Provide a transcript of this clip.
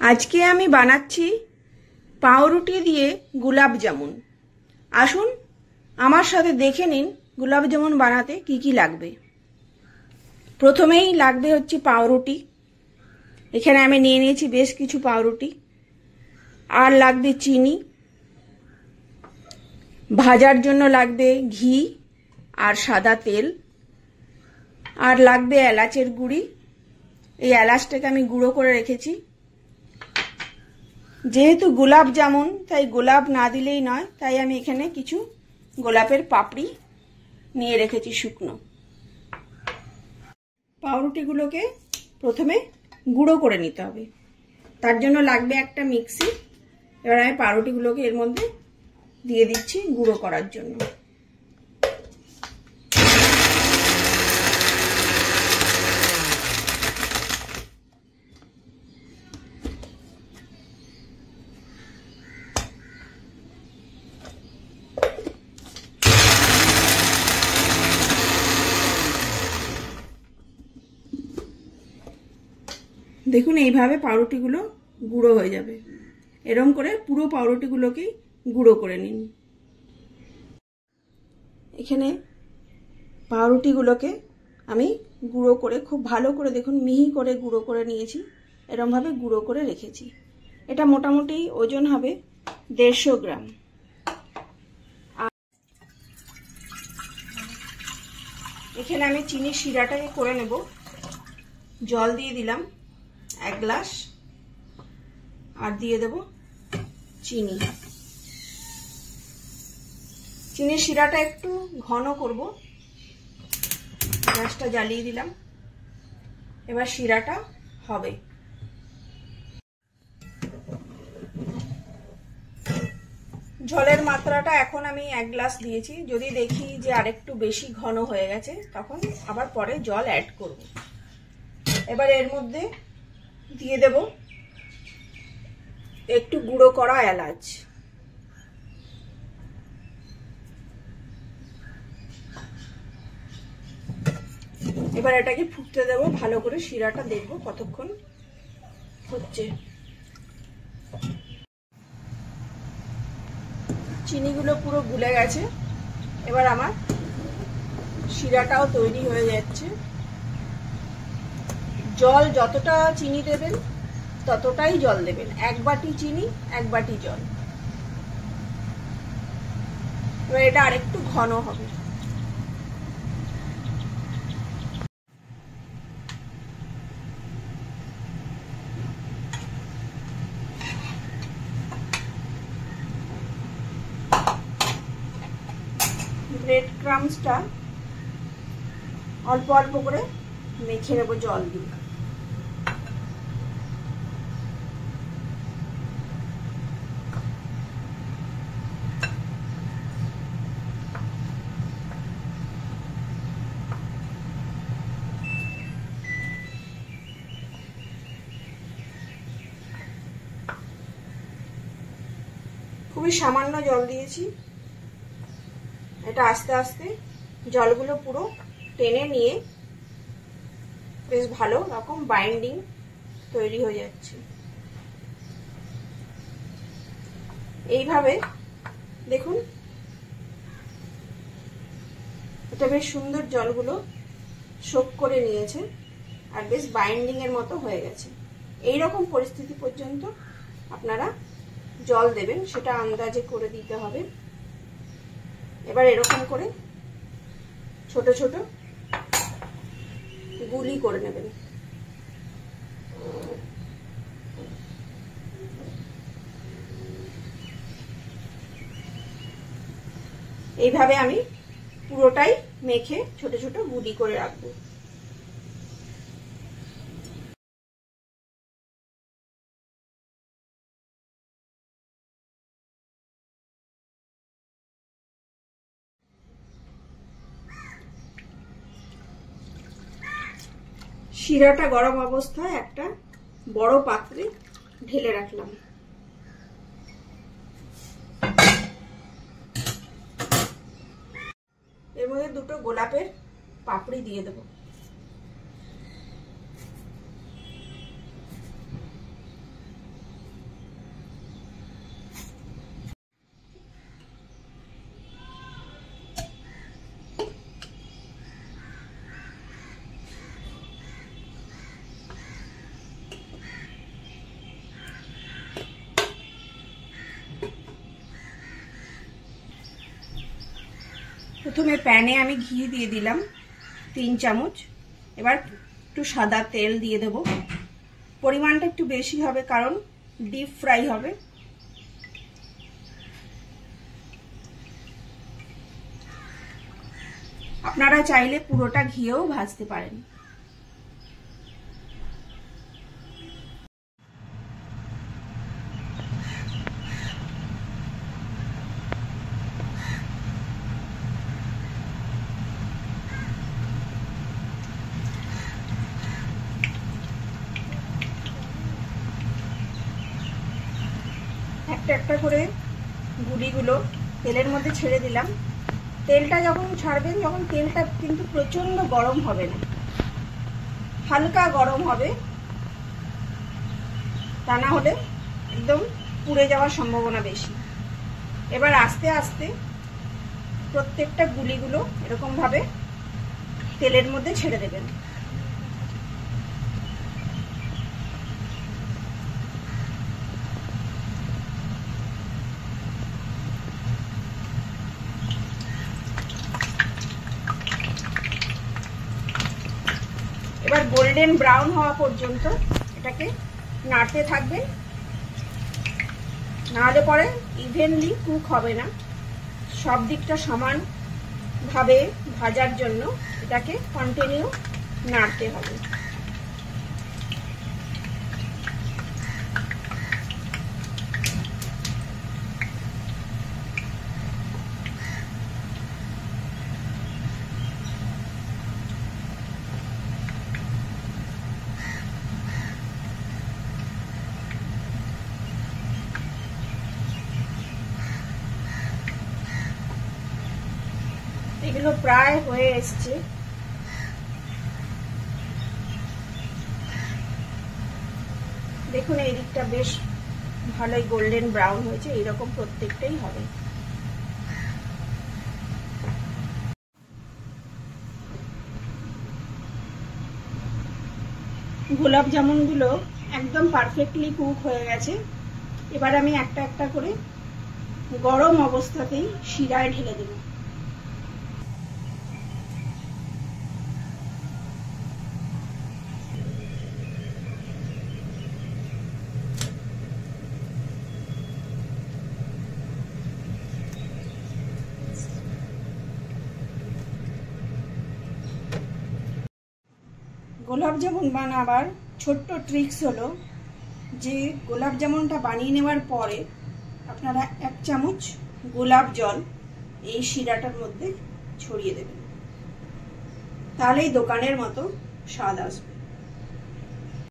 আজকে আমি বানাচ্ছি পাউরুটি দিয়ে গোলাপ জামুন। আসুন আমার সাথে দেখে নিন গোলাপ জামুন বানাতে কি কি লাগবে। প্রথমেই লাগবে হচ্ছে পাউরুটি। এখানে আমি নিয়ে নিয়েছি বেশ কিছু পাউরুটি। আর লাগবে চিনি, ভাজার জন্য লাগবে ঘি আর সাদা তেল, আর লাগবে এলাচের গুঁড়ি। এই এলাচটাকে আমি গুঁড়ো করে রেখেছি। যেহেতু গোলাপ জামুন তাই গোলাপ না দিলেই নয়, তাই আমি এখানে কিছু গোলাপের পাপড়ি নিয়ে রেখেছি শুকনো। পাউরুটিগুলোকে প্রথমে গুঁড়ো করে নিতে হবে, তার জন্য লাগবে একটা মিক্সি। এবার আমি পাউরুটিগুলোকে এর মধ্যে দিয়ে দিচ্ছি গুঁড়ো করার জন্য। দেখুন এইভাবে পাউরুটিগুলো গুঁড়ো হয়ে যাবে। এরকম করে পুরো পাউরুটিগুলোকেই গুঁড়ো করে নিন। এখানে পাউরুটিগুলোকে আমি গুঁড়ো করে খুব ভালো করে দেখুন মিহি করে গুঁড়ো করে নিয়েছি। এরকমভাবে গুঁড়ো করে রেখেছি। এটা মোটামুটি ওজন হবে 150 গ্রাম। এখানে আমি চিনির শিরাটাকে করে নেব। জল দিয়ে দিলাম 1 গ্লাস, আর দিয়ে দেব চিনি। চিনির শিরাটা একটু ঘন করব। গ্যাসটা জ্বালিয়ে দিলাম। এবার শিরাটা হবে। জলের মাত্রাটা এখন আমি 1 গ্লাস দিয়েছি। যদি দেখি যে আরেকটু বেশি ঘন হয়ে গেছে তখন আবার পরে জল অ্যাড করব। এবার এর মধ্যে দিয়ে দেব একটু গুঁড়ো করা এলাচ। এবার এটাকে ফুটতে দেব ভালো করে। শিরাটা দেখব কতক্ষণ হচ্ছে। চিনিগুলো পুরো গুলে গেছে। এবার আমার শিরাটাও তৈরি হয়ে যাচ্ছে। জল যতটা চিনি দেবেন ততটাই জল দেবেন। 1 বাটি চিনি 1 বাটি জল। এবার এটা আরেকটু ঘন হবে। ব্রেড ক্রাম্বসটা অল্প অল্প করে মেখে নেব জল দিয়ে। খুবই সামান্য জল দিয়েছি। এটা আস্তে আস্তে জলগুলো পুরো টেনে নিয়ে বেশ ভালো রকম বাইন্ডিং তৈরি হয়ে যাচ্ছে। এইভাবে দেখুন এটা বেশ সুন্দর জলগুলো সোক করে নিয়েছে আর বেশ বাইন্ডিং এর মতো হয়ে গেছে। এই রকম পরিস্থিতি পর্যন্ত আপনারা জল দেবেন, সেটা আন্দাজে করে দিতে হবে। এবার এরকম করে ছোট ছোট গুলি করে নেবেন। এইভাবে আমি পুরোটাই মেখে ছোট ছোট গুলি করে রাখবো। শিরাটা গরম অবস্থায় একটা বড় পাত্রে ঢেলে রাখলাম। এর মধ্যে দুটো গোলাপের পাপড়ি দিয়ে দেব। প্রথমে প্যানে আমি ঘি দিয়ে দিলাম 3 চামচ। এবার একটু সাদা তেল দিয়ে দেব। পরিমাণটা একটু বেশি হবে কারণ ডিপ ফ্রাই হবে। আপনারা চাইলে পুরোটা ঘিয়েও ভাজতে পারেন। একটা একটা করে গুলিগুলো তেলের মধ্যে ছেড়ে দিলাম। তেলটা যখন ছাড়বেন, যখন তেলটা কিন্তু প্রচন্ড গরম হবে না, হালকা গরম হবে, তা না হলে একদম পুড়ে যাওয়ার সম্ভাবনা বেশি। এবার আস্তে আস্তে প্রত্যেকটা গুলিগুলো এরকম ভাবে তেলের মধ্যে ছেড়ে দেবেন। এবার গোল্ডেন ব্রাউন হওয়া পর্যন্ত এটাকে নাড়তে থাকবেন, নাহলে পরে ইভেনলি কুক হবে না। সব দিকটা সমানভাবে ভাজার জন্য এটাকে কন্টিনিউ নাড়তে হবে। এগুলো প্রায় হয়ে এসছে। দেখুন এই দিকটা বেশ ভালোই গোল্ডেন ব্রাউন হয়েছে, এইরকম প্রত্যেকটাই হবে। গোলাপ জামুনগুলো একদম পারফেক্টলি কুক হয়ে গেছে। এবার আমি একটা একটা করে গরম অবস্থাতেই শিরায় ঢেলে দেব। গোলাপ জামুন বানাবার ছোট্ট ট্রিক্স হলো যে গোলাপ জামুনটা বানিয়ে নেওয়ার পরে আপনারা 1 চামচ গোলাপ জল এই শিরাটার মধ্যে ছড়িয়ে দেবেন, তাহলেই দোকানের মতো স্বাদ আসবে।